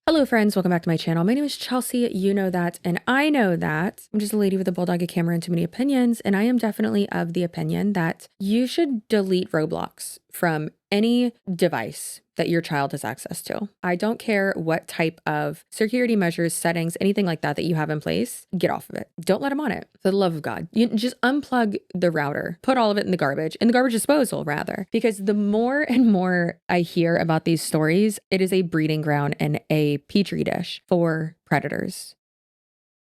Hello friends, welcome back to my channel. My name is Chelsea, you know that, and I know that. I'm just a lady with a bulldog, a camera, and too many opinions, and I am definitely of the opinion that you should delete Roblox from any device that your child has access to. I don't care what type of security measures, settings, anything like that you have in place, get off of it. Don't let them on it, for the love of God. You just unplug the router, put all of it in the garbage disposal rather, because the more and more I hear about these stories, it is a breeding ground and a petri dish for predators.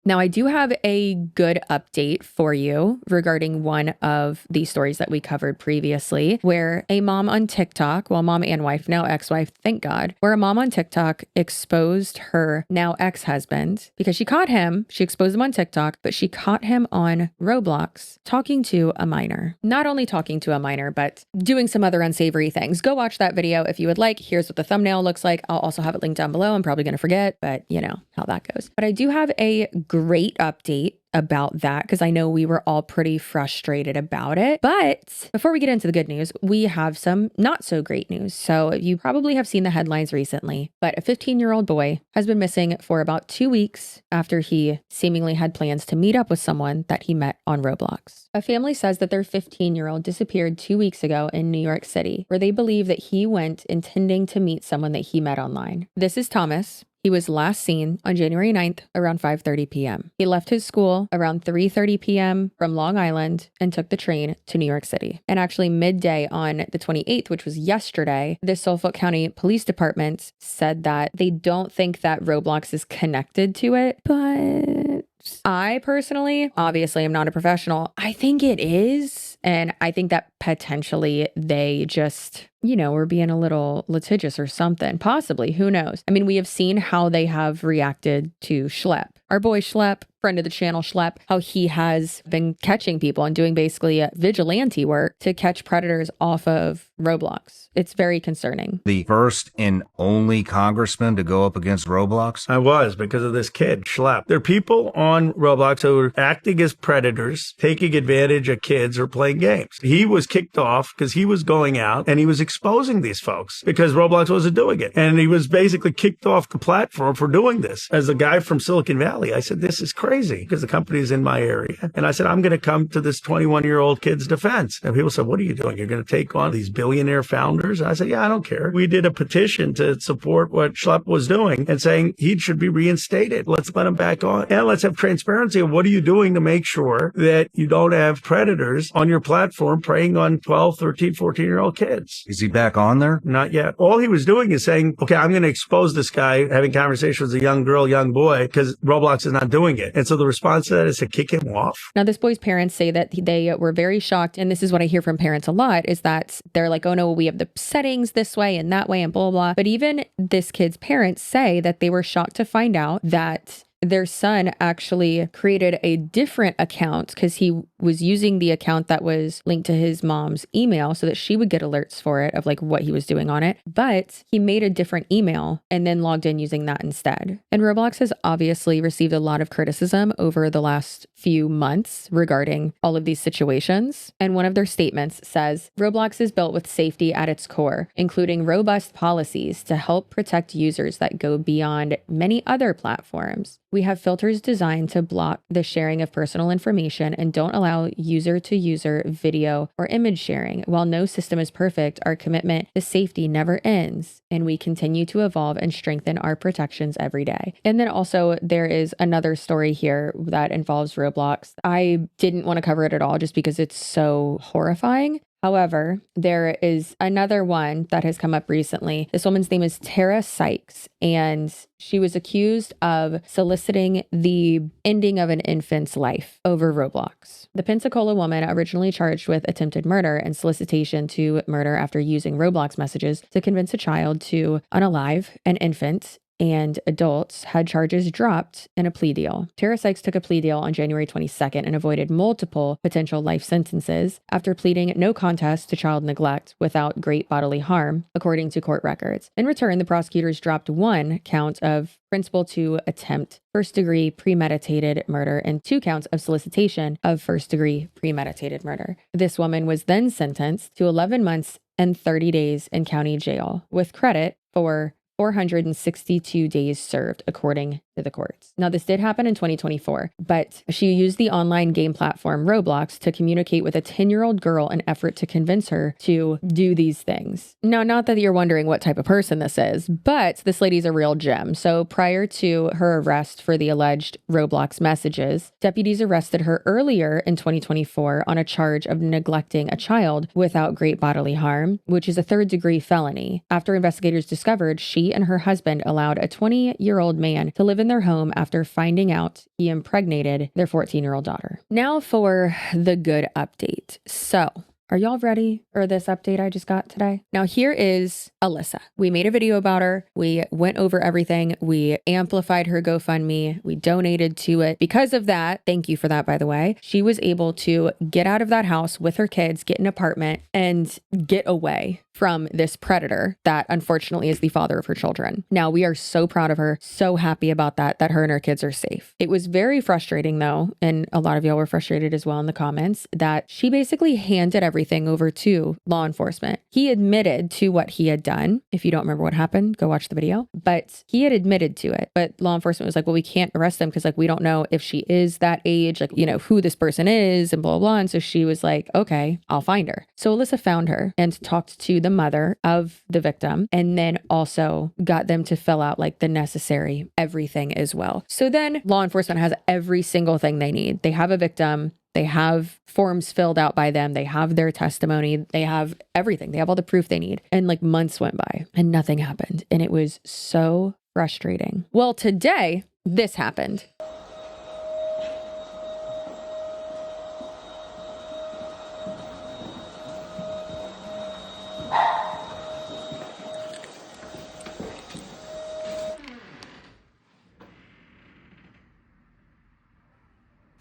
Now, I do have a good update for you regarding one of the stories that we covered previously, where a mom on TikTok, well, mom and wife, now ex-wife, thank God, where a mom on TikTok exposed her now ex-husband because she caught him. She exposed him on TikTok, but she caught him on Roblox talking to a minor. Not only talking to a minor, but doing some other unsavory things. Go watch that video if you would like. Here's what the thumbnail looks like. I'll also have it linked down below. I'm probably going to forget, but you know how that goes. But I do have a great update about that because I know we were all pretty frustrated about it. But before we get into the good news, we have some not so great news. So you probably have seen the headlines recently, but a 15-year-old boy has been missing for about 2 weeks after he seemingly had plans to meet up with someone that he met on Roblox. A family says that their 15-year-old disappeared 2 weeks ago in New York City, where they believe that he went intending to meet someone that he met online. This is Thomas. He was last seen on January 9th around 5:30 p.m. He left his school around 3:30 p.m. from Long Island and took the train to New York City. And actually midday on the 28th, which was yesterday, the Suffolk County Police Department said that they don't think that Roblox is connected to it, but I personally, obviously I'm not a professional, I think it is. And I think that potentially they just, were being a little litigious or something. Possibly, who knows? I mean, we have seen how they have reacted to Schlepp. Our boy Schlepp, friend of the channel Schlepp, how he has been catching people and doing basically vigilante work to catch predators off of Roblox. It's very concerning. The first and only congressman to go up against Roblox? I was, because of this kid, Schlepp. There are people on Roblox who are acting as predators, taking advantage of kids who are playing games. He was kicked off because he was going out and he was exposing these folks because Roblox wasn't doing it. And he was basically kicked off the platform for doing this. As a guy from Silicon Valley, I said, this is crazy because the company is in my area. And I said, I'm going to come to this 21-year-old kid's defense. And people said, what are you doing? You're going to take on these billionaire founders? I said, yeah, I don't care. We did a petition to support what Schlepp was doing and saying he should be reinstated. Let's let him back on. And let's have transparency of what are you doing to make sure that you don't have predators on your platform preying on 12, 13, 14-year-old kids. Is he back on there? Not yet. All he was doing is saying, okay, I'm going to expose this guy having conversations with a young girl, young boy, because Roblox is not doing it. And so the response to that is to kick him off. Now, this boy's parents say that they were very shocked. And this is what I hear from parents a lot is that they're like, oh no, we have the settings this way and that way and blah, blah. But even this kid's parents say that they were shocked to find out that their son actually created a different account because he was using the account that was linked to his mom's email so that she would get alerts for it of like what he was doing on it. But he made a different email and then logged in using that instead. And Roblox has obviously received a lot of criticism over the last few months regarding all of these situations. And one of their statements says, Roblox is built with safety at its core, including robust policies to help protect users that go beyond many other platforms. We have filters designed to block the sharing of personal information and don't allow user-to-user video or image sharing. While no system is perfect, our commitment to safety never ends, and we continue to evolve and strengthen our protections every day. And then also there is another story here that involves Roblox. I didn't want to cover it at all just because it's so horrifying. However, there is another one that has come up recently. This woman's name is Tara Sykes, and she was accused of soliciting the ending of an infant's life over Roblox. The Pensacola woman originally charged with attempted murder and solicitation to murder after using Roblox messages to convince a child to unalive an infant and adults had charges dropped in a plea deal. Tara Sykes took a plea deal on January 22nd and avoided multiple potential life sentences after pleading no contest to child neglect without great bodily harm, according to court records. In return, the prosecutors dropped one count of principal to attempt first-degree premeditated murder and 2 counts of solicitation of first-degree premeditated murder. This woman was then sentenced to 11 months and 30 days in county jail with credit for 462 days served, according to the courts. Now, this did happen in 2024, but she used the online game platform Roblox to communicate with a 10-year-old girl in effort to convince her to do these things. Now, not that you're wondering what type of person this is, but this lady's a real gem. So prior to her arrest for the alleged Roblox messages, deputies arrested her earlier in 2024 on a charge of neglecting a child without great bodily harm, which is a third-degree felony, after investigators discovered she and her husband allowed a 20-year-old man to live in their home after finding out he impregnated their 14-year-old daughter. Now for the good update. So, are y'all ready for this update I just got today? Now, here is Alyssa. We made a video about her. We went over everything. We amplified her GoFundMe. We donated to it. Because of that, thank you for that, by the way, she was able to get out of that house with her kids, get an apartment, and get away from this predator that unfortunately is the father of her children. Now, we are so proud of her, so happy about that her and her kids are safe. It was very frustrating though, and a lot of y'all were frustrated as well in the comments, that she basically handed everything over to law enforcement. He admitted to what he had done. If you don't remember what happened, go watch the video. But he had admitted to it. But law enforcement was like, well, we can't arrest them because like we don't know if she is that age, like, you know, who this person is and blah, blah, blah. And so she was like, okay, I'll find her. So Alyssa found her and talked to the mother of the victim, and then also got them to fill out like the necessary everything as well. So then law enforcement has every single thing they need. They have a victim. They have forms filled out by them. They have their testimony. They have everything. They have all the proof they need. And like months went by and nothing happened. And it was so frustrating. Well, today this happened.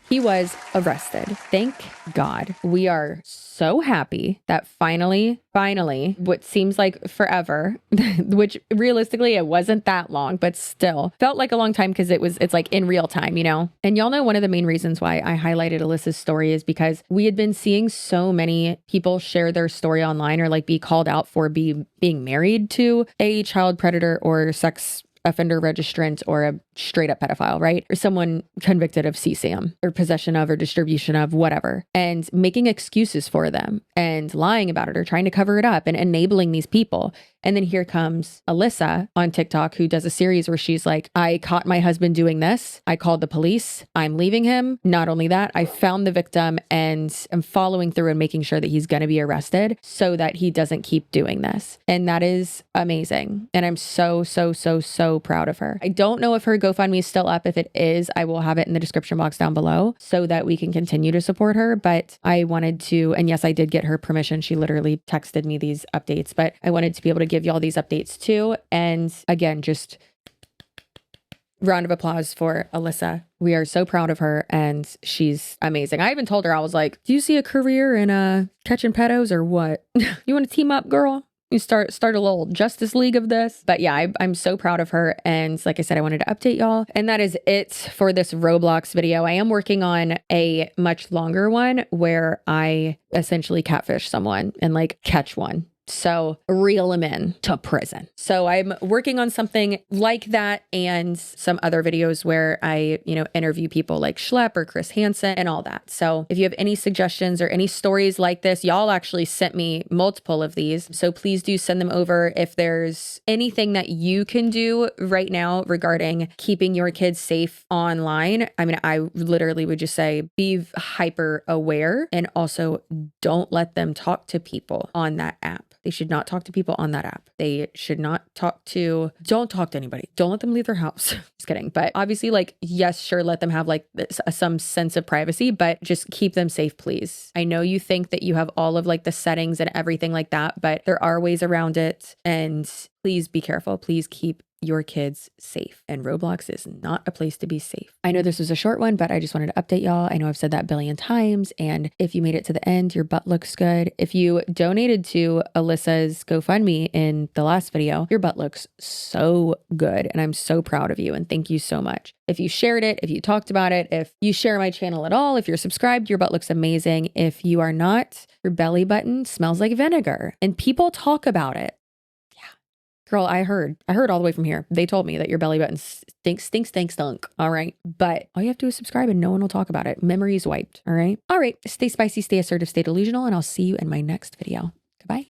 He was arrested. Thank God. We are so happy that finally, what seems like forever, which realistically it wasn't that long, but still felt like a long time because it's like in real time, you know? And y'all know one of the main reasons why I highlighted Alyssa's story is because we had been seeing so many people share their story online or like be called out for being married to a child predator or sex offender registrant or a straight up pedophile, right? Or someone convicted of CSAM or possession of or distribution of whatever, and making excuses for them and lying about it or trying to cover it up and enabling these people. And then here comes Alyssa on TikTok, who does a series where she's like, I caught my husband doing this. I called the police. I'm leaving him. Not only that, I found the victim and am following through and making sure that he's going to be arrested so that he doesn't keep doing this. And that is amazing. And I'm so proud of her. I don't know if her GoFundMe is still up. If it is, I will have it in the description box down below so that we can continue to support her. But I wanted to, and yes, I did get her permission. She literally texted me these updates, but I wanted to be able to give y'all these updates too. And again, just round of applause for Alyssa. We are so proud of her and she's amazing. I even told her, I was like, do you see a career in catching pedos or what? You want to team up, girl? You start a little Justice League of this. But yeah, I'm so proud of her. And like I said, I wanted to update y'all. And that is it for this Roblox video. I am working on a much longer one where I essentially catfish someone and like catch one. So reel him in to prison. So I'm working on something like that and some other videos where I, interview people like Schlepp or Chris Hansen and all that. So if you have any suggestions or any stories like this, y'all actually sent me multiple of these. So please do send them over. If there's anything that you can do right now regarding keeping your kids safe online, I mean, I literally would just say be hyper aware and also don't let them talk to people on that app. They should not talk to people on that app. They should not don't talk to anybody. Don't let them leave their house. Just kidding. But obviously, like, yes, sure, let them have like some sense of privacy, but just keep them safe, please. I know you think that you have all of like the settings and everything like that, but there are ways around it. And please be careful. Please keep your kids safe. And Roblox is not a place to be safe. I know this was a short one, but I just wanted to update y'all. I know I've said that a billion times. And if you made it to the end, your butt looks good. If you donated to Alyssa's GoFundMe in the last video, your butt looks so good. And I'm so proud of you. And thank you so much. If you shared it, if you talked about it, if you share my channel at all, if you're subscribed, your butt looks amazing. If you are not, your belly button smells like vinegar and people talk about it. Girl, I heard all the way from here. They told me that your belly button stunk. All right. But all you have to do is subscribe and no one will talk about it. Memory is wiped. All right. All right. Stay spicy, stay assertive, stay delusional, and I'll see you in my next video. Goodbye.